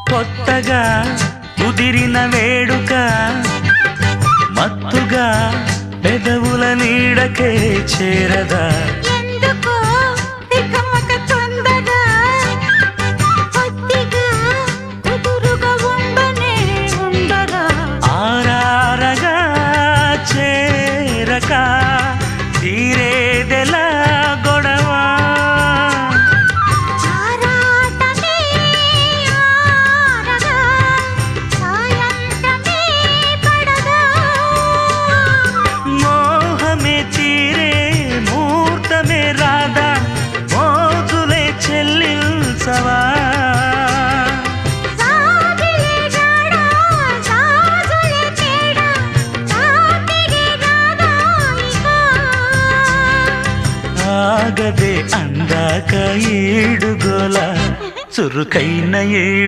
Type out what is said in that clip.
కొత్తగా ముదిరిన వేడుక మత్తుగా పెదవుల నీడకే చేరదా ఆరారగా చేరక తీరేదెలా గొడవ మోహమే తీరే ముహూర్తమే రాదా మోజులే చెల్లించవా ఆగదే అందాక ఏడుగోల చురుకైన